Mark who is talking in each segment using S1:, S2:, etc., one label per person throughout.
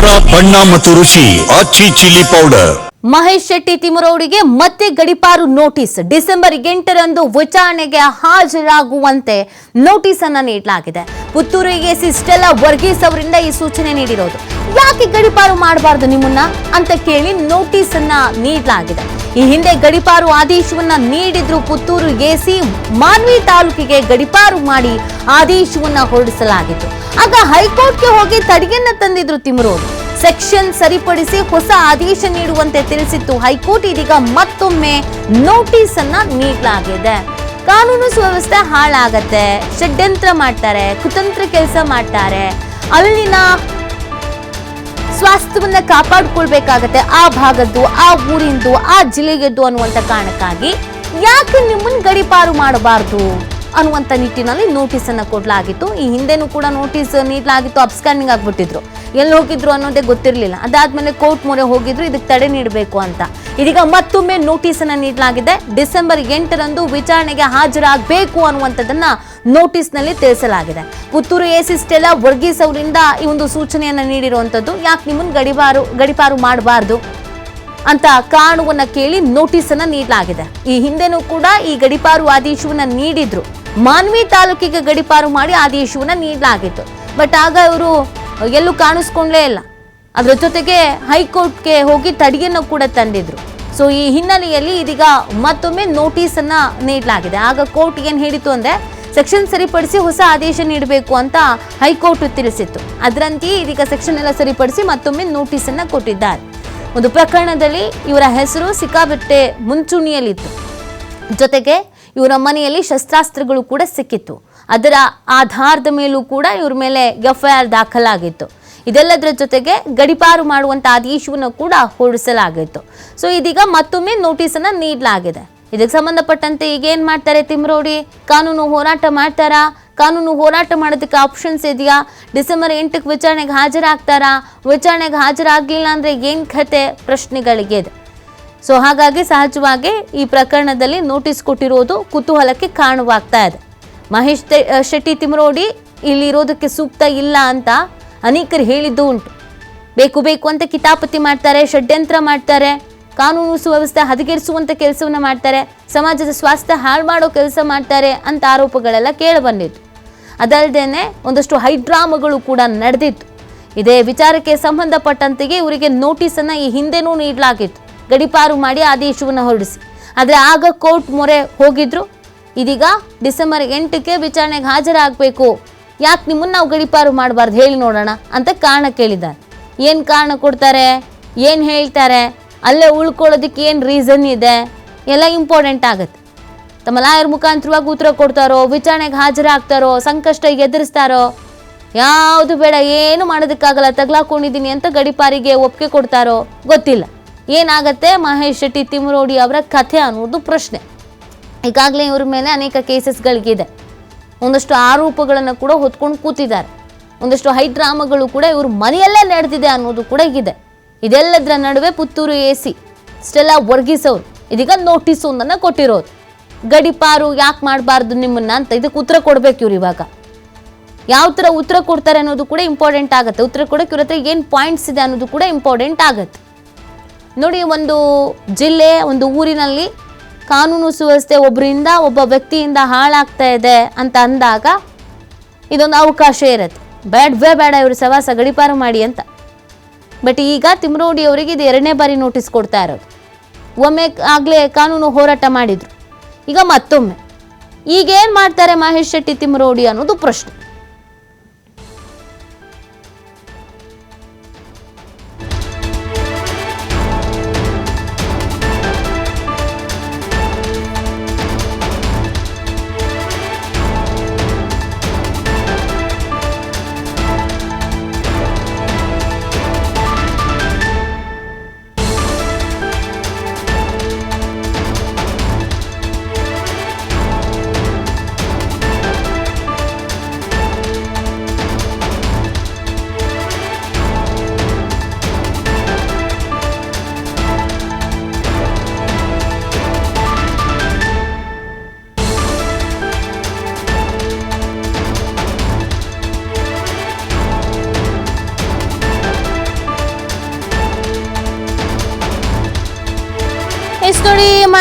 S1: ಖಾರ ಬಣ್ಣ ಮತ್ತು ರುಚಿ ಆಚಿ ಚಿಲ್ಲಿ ಪೌಡರ್.
S2: ಮಹೇಶ್ ಶೆಟ್ಟಿ ತಿಮರೋಡಿಗೆ ಮತ್ತೆ ಗಡಿಪಾರು ನೋಟಿಸ್. ಡಿಸೆಂಬರ್ 8ರಂದು ವಿಚಾರಣೆಗೆ ಹಾಜರಾಗುವಂತೆ ನೋಟಿಸ್ ಅನ್ನ ನೀಡಲಾಗಿದೆ. ಪುತ್ತೂರು ಎಸಿ ಸ್ಟೆಲ್ಲಾ ವರ್ಗೀಸ್ ಅವರಿಂದ ಈ ಸೂಚನೆ ನೀಡಿರೋದು. ಯಾಕೆ ಗಡಿಪಾರು ಮಾಡಬಾರದು ನಿಮ್ಮನ್ನ ಅಂತ ಕೇಳಿ ನೋಟಿಸ್ ಅನ್ನ ನೀಡಲಾಗಿದೆ. ಈ ಹಿಂದೆ ಗಡಿಪಾರು ಆದೇಶವನ್ನ ನೀಡಿದ್ರು ಪುತ್ತೂರು ಎಸಿ. ಮಾನ್ವಿ ತಾಲೂಕಿಗೆ ಗಡಿಪಾರು ಮಾಡಿ ಆದೇಶವನ್ನ ಹೊರಡಿಸಲಾಗಿತ್ತು. ಆಗ ಹೈಕೋರ್ಟ್ಗೆ ಹೋಗಿ ತಡೆಯನ್ನ ತಂದಿದ್ರು ತಿಮರೋಡಿ. ಸೆಕ್ಷನ್ ಸರಿಪಡಿಸಿ ಹೊಸ ಆದೇಶ ನೀಡುವಂತೆ ತಿಳಿಸಿತ್ತು ಹೈಕೋರ್ಟ್. ಇದೀಗ ಮತ್ತೊಮ್ಮೆ ನೋಟಿಸ್ ಅನ್ನ ನೀಡಲಾಗಿದೆ. ಕಾನೂನು ಸುವ್ಯವಸ್ಥೆ ಹಾಳಾಗತ್ತೆ, ಷಡ್ಯಂತ್ರ ಮಾಡ್ತಾರೆ, ಕುತಂತ್ರ ಕೆಲಸ ಮಾಡ್ತಾರೆ, ಅಲ್ಲಿನ ಸ್ವಾಸ್ಥ್ಯವನ್ನ ಕಾಪಾಡಿಕೊಳ್ಬೇಕಾಗತ್ತೆ, ಆ ಭಾಗದ್ದು, ಆ ಊರಿಂದು, ಆ ಜಿಲ್ಲೆಯದ್ದು ಅನ್ನುವಂತ ಕಾರಣಕ್ಕಾಗಿ ಯಾಕೆ ನಿಮ್ಮನ್ನ ಗಡಿಪಾರು ಮಾಡಬಾರ್ದು ಅನ್ನುವಂತ ನಿಟ್ಟಿನಲ್ಲಿ ನೋಟಿಸ್ ಅನ್ನ ಕೊಡಲಾಗಿತ್ತು. ಈ ಹಿಂದೆನೂ ಕೂಡ ನೋಟಿಸ್ ನೀಡಲಾಗಿತ್ತು. ಅಬ್ಸ್ಕ್ಯಾಂಡಿಂಗ್ ಆಗ್ಬಿಟ್ಟಿದ್ರು, ಎಲ್ಲಿ ಹೋಗಿದ್ರು ಅನ್ನೋದೇ ಗೊತ್ತಿರಲಿಲ್ಲ. ಅದಾದ್ಮೇಲೆ ಕೋರ್ಟ್ ಮೊರೆ ಹೋಗಿದ್ರು ಇದಕ್ಕೆ ತಡೆ ನೀಡಬೇಕು ಅಂತ. ಇದೀಗ ಮತ್ತೊಮ್ಮೆ ನೋಟಿಸ್ ಅನ್ನ ನೀಡಲಾಗಿದೆ. ಡಿಸೆಂಬರ್ 8ರಂದು ವಿಚಾರಣೆಗೆ ಹಾಜರಾಗಬೇಕು ಅನ್ನುವಂಥದ್ದನ್ನ ನೋಟಿಸ್ ನಲ್ಲಿ ತಿಳಿಸಲಾಗಿದೆ. ಪುತ್ತೂರು ಎಸಿ ಸ್ಟೆಲ್ಲಾ ವರ್ಗೀಸ್ ಅವರಿಂದ ಈ ಒಂದು ಸೂಚನೆಯನ್ನ ನೀಡಿರುವಂತದ್ದು. ಯಾಕೆ ನಿಮ್ಮನ್ನ ಗಡಿಪಾರು ಮಾಡಬಾರ್ದು ಅಂತ ಕಾರಣವನ್ನ ಕೇಳಿ ನೋಟಿಸ್ ಅನ್ನ ನೀಡಲಾಗಿದೆ. ಈ ಹಿಂದೆನೂ ಕೂಡ ಈ ಗಡಿಪಾರು ಆದೇಶವನ್ನ ನೀಡಿದ್ರು. ಮಾನ್ವಿ ತಾಲೂಕಿಗೆ ಗಡಿಪಾರು ಮಾಡಿ ಆದೇಶವನ್ನ ನೀಡಲಾಗಿತ್ತು. ಬಟ್ ಆಗ ಇವರು ಎಲ್ಲೂ ಕಾಣಿಸ್ಕೊಂಡ್ಲೇ ಇಲ್ಲ. ಅದರ ಜೊತೆಗೆ ಹೈಕೋರ್ಟ್ಗೆ ಹೋಗಿ ತಡೆಯನ್ನು ಕೂಡ ತಂದಿದ್ರು. ಸೊ ಈ ಹಿನ್ನೆಲೆಯಲ್ಲಿ ಇದೀಗ ಮತ್ತೊಮ್ಮೆ ನೋಟಿಸ್ ಅನ್ನ ನೀಡಲಾಗಿದೆ. ಆಗ ಕೋರ್ಟ್ ಏನ್ ಹೇಳಿತು ಅಂದ್ರೆ ಸೆಕ್ಷನ್ ಸರಿಪಡಿಸಿ ಹೊಸ ಆದೇಶ ನೀಡಬೇಕು ಅಂತ ಹೈಕೋರ್ಟ್ ತಿಳಿಸಿತ್ತು. ಅದರಂತೆಯೇ ಇದೀಗ ಸೆಕ್ಷನ್ ಎಲ್ಲ ಸರಿಪಡಿಸಿ ಮತ್ತೊಮ್ಮೆ ನೋಟಿಸ್ ಅನ್ನ ಕೊಟ್ಟಿದ್ದಾರೆ. ಒಂದು ಪ್ರಕರಣದಲ್ಲಿ ಇವರ ಹೆಸರು ಸಿಕ್ಕಾಪಟ್ಟೆ ಮುಂಚೂಣಿಯಲ್ಲಿತ್ತು. ಜೊತೆಗೆ ಇವರ ಮನೆಯಲ್ಲಿ ಶಸ್ತ್ರಾಸ್ತ್ರಗಳು ಕೂಡ ಸಿಕ್ಕಿತ್ತು. ಅದರ ಆಧಾರದ ಮೇಲೂ ಕೂಡ ಇವ್ರ ಮೇಲೆ ಎಫ್ಐಆರ್ ದಾಖಲಾಗಿತ್ತು. ಇದೆಲ್ಲದರ ಜೊತೆಗೆ ಗಡಿಪಾರು ಮಾಡುವಂತ ಆದೇಶವನ್ನು ಕೂಡ ಹೊರಡಿಸಲಾಗಿತ್ತು. ಸೊ ಇದೀಗ ಮತ್ತೊಮ್ಮೆ ನೋಟಿಸ್ ಅನ್ನ ನೀಡಲಾಗಿದೆ. ಇದಕ್ಕೆ ಸಂಬಂಧಪಟ್ಟಂತೆ ಈಗ ಏನ್ ಮಾಡ್ತಾರೆ ತಿಮರೋಡಿ? ಕಾನೂನು ಹೋರಾಟ ಮಾಡ್ತಾರಾ? ಕಾನೂನು ಹೋರಾಟ ಮಾಡೋದಕ್ಕೆ ಆಪ್ಷನ್ಸ್ ಇದೆಯಾ? ಡಿಸೆಂಬರ್ 8ಕ್ಕೆ ವಿಚಾರಣೆಗೆ ಹಾಜರಾಗ್ತಾರಾ? ವಿಚಾರಣೆಗೆ ಹಾಜರಾಗಲಿಲ್ಲ ಅಂದ್ರೆ ಏನ್ ಕತೆ? ಪ್ರಶ್ನೆಗಳಿಗೆ ಇದೆ. ಸೊ ಹಾಗಾಗಿ ಸಹಜವಾಗಿ ಈ ಪ್ರಕರಣದಲ್ಲಿ ನೋಟಿಸ್ ಕೊಟ್ಟಿರೋದು ಕುತೂಹಲಕ್ಕೆ ಕಾರಣವಾಗ್ತಾ ಇದೆ. ಮಹೇಶ್ ಶೆಟ್ಟಿ ತಿಮರೋಡಿ ಇಲ್ಲಿ ಇರೋದಕ್ಕೆ ಸೂಕ್ತ ಇಲ್ಲ ಅಂತ ಅನೇಕರು ಹೇಳಿದ್ದು ಉಂಟು. ಬೇಕು ಅಂತ ಕಿತಾಪತಿ ಮಾಡ್ತಾರೆ, ಷಡ್ಯಂತ್ರ ಮಾಡ್ತಾರೆ, ಕಾನೂನು ಸುವ್ಯವಸ್ಥೆ ಹದಗೆಡಿಸುವಂತ ಕೆಲಸವನ್ನ ಮಾಡ್ತಾರೆ, ಸಮಾಜದ ಸ್ವಾಸ್ಥ್ಯ ಹಾಳು ಮಾಡೋ ಕೆಲಸ ಮಾಡ್ತಾರೆ ಅಂತ ಆರೋಪಗಳೆಲ್ಲ ಕೇಳಿ ಬಂದಿತ್ತು. ಅದಲ್ಲದೇನೆ ಒಂದಷ್ಟು ಹೈಡ್ರಾಮಗಳು ಕೂಡ ನಡೆದಿತ್ತು. ಇದೇ ವಿಚಾರಕ್ಕೆ ಸಂಬಂಧಪಟ್ಟಂತೆಯೇ ಇವರಿಗೆ ನೋಟಿಸ್ ಅನ್ನ ಈ ಹಿಂದೆನೂ ನೀಡಲಾಗಿತ್ತು, ಗಡಿಪಾರು ಮಾಡಿ ಆದೇಶವನ್ನು ಹೊರಡಿಸಿ. ಆದರೆ ಆಗ ಕೋರ್ಟ್ ಮೊರೆ ಹೋಗಿದ್ರು. ಇದೀಗ ಡಿಸೆಂಬರ್ 8ಕ್ಕೆ ವಿಚಾರಣೆಗೆ ಹಾಜರಾಗಬೇಕು, ಯಾಕೆ ನಿಮ್ಮನ್ನ ನಾವು ಗಡಿಪಾರು ಮಾಡಬಾರ್ದು ಹೇಳಿ ನೋಡೋಣ ಅಂತ ಕಾರಣ ಕೇಳಿದ್ದಾರೆ. ಏನು ಕಾರಣ ಕೊಡ್ತಾರೆ, ಏನು ಹೇಳ್ತಾರೆ, ಅಲ್ಲೇ ಉಳ್ಕೊಳ್ಳೋದಕ್ಕೆ ಏನು ರೀಸನ್ ಇದೆ ಎಲ್ಲ ಇಂಪಾರ್ಟೆಂಟ್ ಆಗುತ್ತೆ. ತಮ್ಮ ಲಾಯರ್ ಮುಖಾಂತರವಾಗಿ ಉತ್ತರ ಕೊಡ್ತಾರೋ, ವಿಚಾರಣೆಗೆ ಹಾಜರಾಗ್ತಾರೋ, ಸಂಕಷ್ಟ ಎದುರಿಸ್ತಾರೋ, ಯಾವುದು ಬೇಡ, ಏನು ಮಾಡೋದಕ್ಕಾಗಲ್ಲ, ತಗ್ಲಾಕೊಂಡಿದ್ದೀನಿ ಅಂತ ಗಡಿಪಾರಿಗೆ ಒಪ್ಪಿಗೆ ಕೊಡ್ತಾರೋ ಗೊತ್ತಿಲ್ಲ. ಏನಾಗತ್ತೆ ಮಹೇಶ್ ಶೆಟ್ಟಿ ತಿಮರೋಡಿ ಅವರ ಕಥೆ ಅನ್ನೋದು ಪ್ರಶ್ನೆ. ಈಗಾಗಲೇ ಇವ್ರ ಮೇಲೆ ಅನೇಕ ಕೇಸಸ್ಗಳಿಗಿದೆ. ಒಂದಷ್ಟು ಆರೋಪಗಳನ್ನು ಕೂಡ ಹೊತ್ಕೊಂಡು ಕೂತಿದ್ದಾರೆ. ಒಂದಷ್ಟು ಹೈಡ್ರಾಮಗಳು ಕೂಡ ಇವ್ರ ಮನೆಯಲ್ಲೇ ನಡೆದಿದೆ ಅನ್ನೋದು ಕೂಡ ಇದೆ. ಇದೆಲ್ಲದರ ನಡುವೆ ಪುತ್ತೂರು ಎಸಿ ಸ್ಟೆಲ್ಲಾ ವರ್ಗೀಸ್ ಅವರು ಇದೀಗ ನೋಟಿಸ್ ಒಂದನ್ನು ಕೊಟ್ಟಿರೋದು. ಗಡಿಪಾರು ಯಾಕೆ ಮಾಡಬಾರ್ದು ನಿಮ್ಮನ್ನ ಅಂತ ಇದಕ್ಕೆ ಉತ್ತರ ಕೊಡ್ಬೇಕು ಇವ್ರು. ಇವಾಗ ಯಾವ ಥರ ಉತ್ತರ ಕೊಡ್ತಾರೆ ಅನ್ನೋದು ಕೂಡ ಇಂಪಾರ್ಟೆಂಟ್ ಆಗುತ್ತೆ. ಉತ್ತರ ಕೊಡೋಕೆ ಇವ್ರ ಹತ್ರ ಏನು ಪಾಯಿಂಟ್ಸ್ ಇದೆ ಅನ್ನೋದು ಕೂಡ ಇಂಪಾರ್ಟೆಂಟ್ ಆಗುತ್ತೆ. ನೋಡಿ, ಒಂದು ಜಿಲ್ಲೆ, ಒಂದು ಊರಿನಲ್ಲಿ ಕಾನೂನು ಸುವ್ಯವಸ್ಥೆ ಒಬ್ಬರಿಂದ ಒಬ್ಬ ವ್ಯಕ್ತಿಯಿಂದ ಹಾಳಾಗ್ತಾ ಇದೆ ಅಂತ ಅಂದಾಗ ಇದೊಂದು ಅವಕಾಶ ಇರುತ್ತೆ. ಬೇಡ ಇವರು ಸವಾಸ ಗಡಿಪಾರು ಮಾಡಿ ಅಂತ. ಬಟ್ ಈಗ ತಿಮರೋಡಿ ಅವರಿಗೆ ಇದು 2ನೇ ಬಾರಿ ನೋಟಿಸ್ ಕೊಡ್ತಾ ಇರೋದು. ಒಮ್ಮೆ ಆಗಲೇ ಕಾನೂನು ಹೋರಾಟ ಮಾಡಿದ್ರು, ಈಗ ಮತ್ತೊಮ್ಮೆ. ಈಗೇನು ಮಾಡ್ತಾರೆ ಮಹೇಶ್ ಶೆಟ್ಟಿ ತಿಮರೋಡಿ ಅನ್ನೋದು ಪ್ರಶ್ನೆ.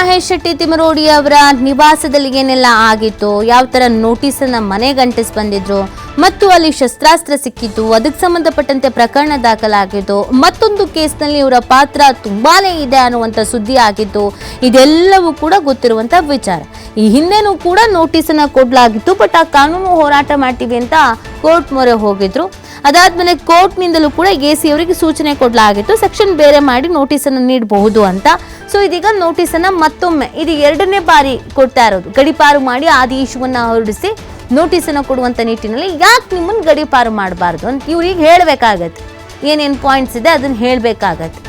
S2: ಮಹೇಶ್ ಶೆಟ್ಟಿ ತಿಮರೋಡಿ ಅವರ ನಿವಾಸದಲ್ಲಿ ಏನೆಲ್ಲ ಆಗಿತ್ತು, ಯಾವ ತರ ನೋಟಿಸ್ ಅನ್ನ ಮನೆಗೆ ಅಂಟಿಸ್ ಬಂದಿದ್ರು ಮತ್ತು ಅಲ್ಲಿ ಶಸ್ತ್ರಾಸ್ತ್ರ ಸಿಕ್ಕಿತ್ತು, ಅದಕ್ಕೆ ಸಂಬಂಧಪಟ್ಟಂತೆ ಪ್ರಕರಣ ದಾಖಲಾಗಿದ್ದು, ಮತ್ತೊಂದು ಕೇಸ್ನಲ್ಲಿ ಇವರ ಪಾತ್ರ ತುಂಬಾನೇ ಇದೆ ಅನ್ನುವಂಥ ಸುದ್ದಿ ಆಗಿದ್ದು, ಇದೆಲ್ಲವೂ ಕೂಡ ಗೊತ್ತಿರುವಂತ ವಿಚಾರ. ಈ ಹಿಂದೆನೂ ಕೂಡ ನೋಟಿಸ್ ಅನ್ನ ಕೊಡ್ಲಾಗಿತ್ತು. ಬಟ್ ಆ ಕಾನೂನು ಹೋರಾಟ ಮಾಡ್ತೀವಿ ಅಂತ ಕೋರ್ಟ್ ಮೊರೆ ಹೋಗಿದ್ರು. ಅದಾದ್ಮೇಲೆ ಕೋರ್ಟ್ ನಿಂದಲೂ ಕೂಡ ಎಸಿ ಅವರಿಗೆ ಸೂಚನೆ ಕೊಡ್ಲಾಗಿತ್ತು, ಸೆಕ್ಷನ್ ಬೇರೆ ಮಾಡಿ ನೋಟಿಸ್ ಅನ್ನು ನೀಡಬಹುದು ಅಂತ. ಸೊ ಇದೀಗ ನೋಟಿಸ್ ಅನ್ನ ಮತ್ತೊಮ್ಮೆ ಇದು 2ನೇ ಬಾರಿ ಕೊಡ್ತಾ ಇರೋದು. ಗಡಿಪಾರು ಮಾಡಿ ಆದೇಶವನ್ನ ಹೊರಡಿಸಿ ನೋಟಿಸ್ ಅನ್ನ ಕೊಡುವಂತ ನಿಟ್ಟಿನಲ್ಲಿ ಯಾಕೆ ನಿಮ್ಮನ್ನ ಗಡಿಪಾರು ಮಾಡಬಾರ್ದು ಅಂತ ಇವ್ರಿಗೆ ಹೇಳ್ಬೇಕಾಗತ್ತೆ. ಏನೇನು ಪಾಯಿಂಟ್ಸ್ ಇದೆ ಅದನ್ನ ಹೇಳ್ಬೇಕಾಗತ್ತೆ.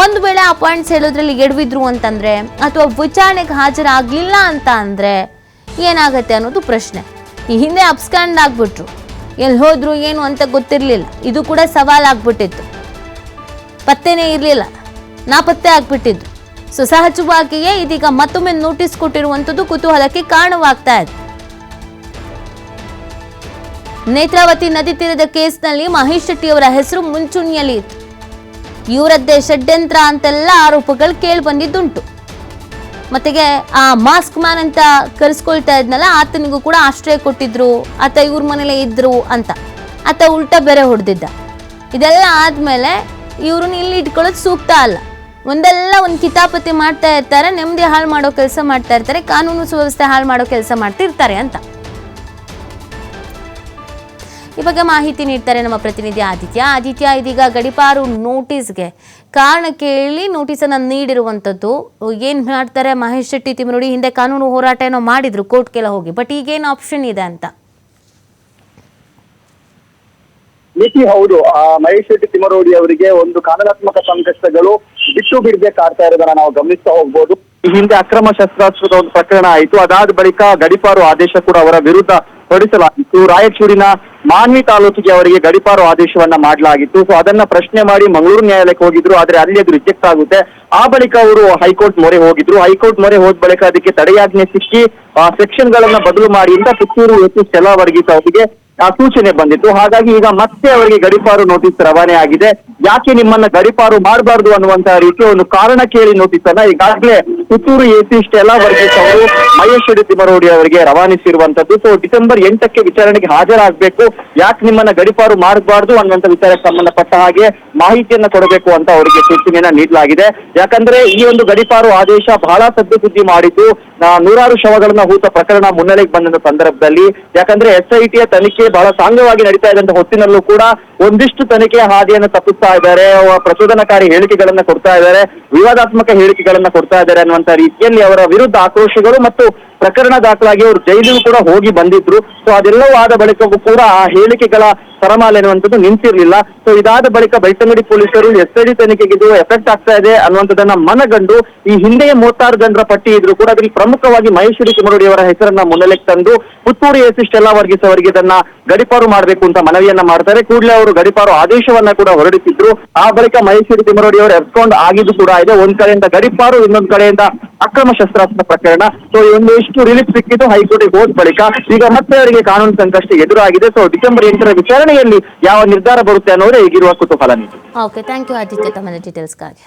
S2: ಒಂದು ವೇಳೆ ಆ ಪಾಯಿಂಟ್ಸ್ ಹೇಳೋದ್ರಲ್ಲಿ ಎಡವಿದ್ರು ಅಂತಂದ್ರೆ ಅಥವಾ ವಿಚಾರಣೆಗೆ ಹಾಜರಾಗ್ಲಿಲ್ಲ ಅಂತ ಅಂದ್ರೆ ಏನಾಗತ್ತೆ ಅನ್ನೋದು ಪ್ರಶ್ನೆ. ಈ ಹಿಂದೆ ಅಬ್ಸ್ಕ್ಯಾಂಡ್ ಆಗ್ಬಿಟ್ರು, ಎಲ್ಲಿ ಹೋದ್ರು ಏನು ಅಂತ ಗೊತ್ತಿರಲಿಲ್ಲ. ಇದು ಕೂಡ ಸವಾಲಾಗ್ಬಿಟ್ಟಿತ್ತು. ಪತ್ತೆನೇ ಇರಲಿಲ್ಲ, ನಾಪತ್ತೆ ಆಗ್ಬಿಟ್ಟಿದ್ರು. ಸೊ ಸಹಜವಾಗಿಯೇ ಇದೀಗ ಮತ್ತೊಮ್ಮೆ ನೋಟಿಸ್ ಕೊಟ್ಟಿರುವಂಥದ್ದು ಕುತೂಹಲಕ್ಕೆ ಕಾರಣವಾಗ್ತಾ ಇದೆ. ನೇತ್ರಾವತಿ ನದಿ ತೀರದ ಕೇಸ್ನಲ್ಲಿ ಮಹೇಶ್ ಶೆಟ್ಟಿ ಅವರ ಹೆಸರು ಮುಂಚೂಣಿಯಲ್ಲಿ ಇತ್ತು. ಇವರದ್ದೇ ಷಡ್ಯಂತ್ರ ಅಂತೆಲ್ಲ ಆರೋಪಗಳು ಕೇಳಿ ಬಂದಿದ್ದುಂಟು. ಮತ್ತೆಗೆ ಆ ಮಾಸ್ಕ್ ಮ್ಯಾನ್ ಅಂತ ಕರೆಸ್ಕೊಳ್ತಾ ಇದ್ನಲ್ಲ, ಆತನಿಗೂ ಕೂಡ ಆಶ್ರಯ ಕೊಟ್ಟಿದ್ರು, ಆತ ಇವ್ರ ಮನೇಲೆ ಇದ್ರು ಅಂತ ಆತ ಉಲ್ಟಾ ಬೇರೆ ಹೊಡೆದಿದ್ದ. ಇದೆಲ್ಲ ಆದ್ಮೇಲೆ ಇವ್ರನ್ನ ಇಲ್ಲಿ ಇಟ್ಕೊಳ್ಳೋದು ಸೂಕ್ತ ಅಲ್ಲ. ಒಂದು ಕಿತಾಪತಿ ಮಾಡ್ತಾ ಇರ್ತಾರೆ, ನೆಮ್ಮದಿ ಹಾಳು ಮಾಡೋ ಕೆಲಸ ಮಾಡ್ತಾ ಇರ್ತಾರೆ, ಕಾನೂನು ಸುವ್ಯವಸ್ಥೆ ಹಾಳು ಮಾಡೋ ಕೆಲಸ ಮಾಡ್ತಿರ್ತಾರೆ ಅಂತ. ಈ ಬಗ್ಗೆ ಮಾಹಿತಿ ನೀಡ್ತಾರೆ ನಮ್ಮ ಪ್ರತಿನಿಧಿ ಆದಿತ್ಯ. ಇದೀಗ ಗಡಿಪಾರು ನೋಟಿಸ್ಗೆ ಕಾರಣ ಕೇಳಿ ನೋಟಿಸನ್ನು ನೀಡಿರುವಂಥದ್ದು. ಏನು ಮಾಡ್ತಾರೆ ಮಹೇಶ್ ಶೆಟ್ಟಿ ತಿಮರೋಡಿ? ಹಿಂದೆ ಕಾನೂನು ಹೋರಾಟ ಏನೋ ಮಾಡಿದ್ರು ಕೋರ್ಟ್ಗೆಲ್ಲ ಹೋಗಿ, ಬಟ್ ಈಗೇನು ಆಪ್ಷನ್ ಇದೆ ಅಂತ?
S3: ಹೌದು, ಮಹೇಶ್ ಶೆಟ್ಟಿ ತಿಮರೋಡಿ ಅವರಿಗೆ ಒಂದು ಕಾನೂನಾತ್ಮಕ ಸಂಕಷ್ಟಗಳು ಬಿಟ್ಟು ಬಿಡ್ಬೇಕಾಗ್ತಾ ಇರೋದನ್ನ ನಾವು ಗಮನಿಸ್ತಾ ಹೋಗ್ಬೋದು. ಈ ಹಿಂದೆ ಅಕ್ರಮ ಶಸ್ತ್ರಾಸ್ತ್ರದ ಒಂದು ಪ್ರಕರಣ ಆಯಿತು. ಅದಾದ ಬಳಿಕ ಗಡಿಪಾರು ಆದೇಶ ಕೂಡ ಅವರ ವಿರುದ್ಧ ಹೊರಡಿಸಲಾಗಿತ್ತು. ರಾಯಚೂರಿನ ಮಾನ್ವಿ ತಾಲೂಕಿಗೆ ಅವರಿಗೆ ಗಡಿಪಾರು ಆದೇಶವನ್ನ ಮಾಡಲಾಗಿತ್ತು. ಸೊ ಅದನ್ನ ಪ್ರಶ್ನೆ ಮಾಡಿ ಮಂಗಳೂರು ನ್ಯಾಯಾಲಯಕ್ಕೆ ಹೋಗಿದ್ರು, ಆದ್ರೆ ಅಲ್ಲಿ ಅದು ರಿಜೆಕ್ಟ್ ಆಗುತ್ತೆ. ಆ ಬಳಿಕ ಅವರು ಹೈಕೋರ್ಟ್ ಮೊರೆ ಹೋಗಿದ್ರು. ಹೈಕೋರ್ಟ್ ಮೊರೆ ಹೋದ ಬಳಿಕ ಅದಕ್ಕೆ ತಡೆಯಾಜ್ಞೆ ಸಿಕ್ಕಿ ಸೆಕ್ಷನ್ ಗಳನ್ನ ಬದಲು ಮಾಡಿ ಅಂತ ಪುತ್ತೂರು ಎಸಿ ಸ್ಟೆಲ್ಲಾ ವರ್ಗೀಸ್ ಅವರಿಗೆ ಸೂಚನೆ ಬಂದಿತ್ತು. ಹಾಗಾಗಿ ಈಗ ಮತ್ತೆ ಅವರಿಗೆ ಗಡಿಪಾರು ನೋಟಿಸ್ ರವಾನೆ ಆಗಿದೆ. ಯಾಕೆ ನಿಮ್ಮನ್ನ ಗಡಿಪಾರು ಮಾಡಬಾರ್ದು ಅನ್ನುವಂತಹ ರೀತಿಯ ಒಂದು ಕಾರಣ ಕೇಳಿ ನೋಟಿಸ್ ಅನ್ನ ಈಗಾಗಲೇ ಪುತ್ತೂರು ಎಸಿ ಸ್ಟೆಲ್ಲಾ ವರ್ಗೀಸ್ ಅವರು ಮಹೇಶ್ ಶೆಟ್ಟಿ ತಿಮರೋಡಿ ಅವರಿಗೆ ರವಾನಿಸಿರುವಂತದ್ದು. ಸೊ ಡಿಸೆಂಬರ್ 8ಕ್ಕೆ ವಿಚಾರಣೆಗೆ ಹಾಜರಾಗಬೇಕು, ಯಾಕೆ ನಿಮ್ಮನ್ನ ಗಡಿಪಾರು ಮಾಡಬಾರ್ದು ಅನ್ನುವಂಥ ವಿಚಾರಕ್ಕೆ ಸಂಬಂಧಪಟ್ಟ ಹಾಗೆ ಮಾಹಿತಿಯನ್ನ ಕೊಡಬೇಕು ಅಂತ ಅವರಿಗೆ ಸೂಚನೆಯನ್ನ ನೀಡಲಾಗಿದೆ. ಯಾಕಂದ್ರೆ ಈ ಒಂದು ಗಡಿಪಾರು ಆದೇಶ ಬಹಳ ಸದ್ದು ಸುದ್ದಿ ಮಾಡಿದ್ದು, ನೂರಾರು ಶವಗಳನ್ನ ಹೂತ ಪ್ರಕರಣ ಮುನ್ನೆಲೆಗೆ ಬಂದ ಸಂದರ್ಭದಲ್ಲಿ. ಯಾಕಂದ್ರೆ SITಯ ತನಿಖೆ ಬಹಳ ಸಾಂಗವಾಗಿ ನಡೀತಾ ಇದ್ದಂತ ಹೊತ್ತಿನಲ್ಲೂ ಕೂಡ ಒಂದಿಷ್ಟು ತನಿಖೆಯ ಹಾದಿಯನ್ನು ತಪ್ಪಿಸ್ತಾ ಇದ್ದಾರೆ, ಪ್ರಚೋದನಕಾರಿ ಹೇಳಿಕೆಗಳನ್ನ ಕೊಡ್ತಾ ಇದ್ದಾರೆ, ವಿವಾದಾತ್ಮಕ ಹೇಳಿಕೆಗಳನ್ನ ಕೊಡ್ತಾ ಇದ್ದಾರೆ ಅನ್ನುವಂತ ರೀತಿಯಲ್ಲಿ ಅವರ ವಿರುದ್ಧ ಆಕ್ರೋಶಗಳು ಮತ್ತು ಪ್ರಕರಣ ದಾಖಲಾಗಿ ಅವರು ಜೈಲಿಗೂ ಕೂಡ ಹೋಗಿ ಬಂದಿದ್ರು. ಸೊ ಅದೆಲ್ಲವೂ ಆದ ಬಳಿಕವೂ ಕೂಡ ಆ ಹೇಳಿಕೆಗಳ ಸರಮಾಲೆ ಅನ್ನುವಂಥದ್ದು ನಿಂತಿರ್ಲಿಲ್ಲ. ಸೊ ಇದಾದ ಬಳಿಕ ಬೆಳ್ತಂಗಡಿ ಪೊಲೀಸರು SIT ತನಿಖೆಗೆ ಇದು ಎಫೆಕ್ಟ್ ಆಗ್ತಾ ಇದೆ ಅನ್ನುವಂಥದ್ದನ್ನ ಮನಗಂಡು ಈ ಹಿಂದೆಯೇ 36 ಜನರ ಪಟ್ಟಿ ಇದ್ರು ಕೂಡ ಅದರಲ್ಲಿ ಪ್ರಮುಖವಾಗಿ ಮಹೇಶ್ ಶೆಟ್ಟಿ ತಿಮರೋಡಿ ಅವರ ಹೆಸರನ್ನ ಮುನ್ನೆಲೆಗೆ ತಂದು ಪುತ್ತೂರು ಎಸಿ ಸ್ಟೆಲ್ಲಾ ವರ್ಗೀಸ್ ಅವರಿಗೆ ಇದನ್ನ ಗಡಿಪಾರು ಮಾಡಬೇಕು ಅಂತ ಮನವಿಯನ್ನ ಮಾಡ್ತಾರೆ. ಕೂಡಲೇ ಅವರು ಗಡಿಪಾರು ಆದೇಶವನ್ನ ಕೂಡ ಹೊರಡಿಸಿದ್ರು. ಆ ಬಳಿಕ ಮಹೇಶ್ ಶೆಟ್ಟಿ ತಿಮರೋಡಿ ಅವರು ಎಬ್ಸ್ಕೊಂಡು ಆಗಿದ್ದು ಕೂಡ ಇದೆ. ಒಂದ್ ಕಡೆಯಿಂದ ಗಡಿಪಾರು, ಇನ್ನೊಂದ್ ಕಡೆಯಿಂದ ಅಕ್ರಮ ಶಸ್ತ್ರಾಸ್ತ್ರ ಪ್ರಕರಣ. ಸೊ ಇಷ್ಟು ರಿಲೀಫ್ ಸಿಕ್ಕಿದ್ದು ಹೈಕೋರ್ಟಿಗೆ ಹೋದ ಬಳಿಕ ಈಗ ಮತ್ತೆ ಅವರಿಗೆ ಕಾನೂನು ಸಂಕಷ್ಟ ಎದುರಾಗಿದೆ. ಸೊ ಡಿಸೆಂಬರ್ 8ರ ವಿಚಾರಣೆಯಲ್ಲಿ ಯಾವ ನಿರ್ಧಾರ ಬರುತ್ತೆ ಅನ್ನೋದೇ ಈಗಿರುವ ಕುತೂಹಲ.
S2: ಓಕೆ, ಥ್ಯಾಂಕ್ ಯು ಆದಿತ್ಯ ತಮ್ಮ ಡೀಟೇಲ್ಸ್ಗಾಗಿ.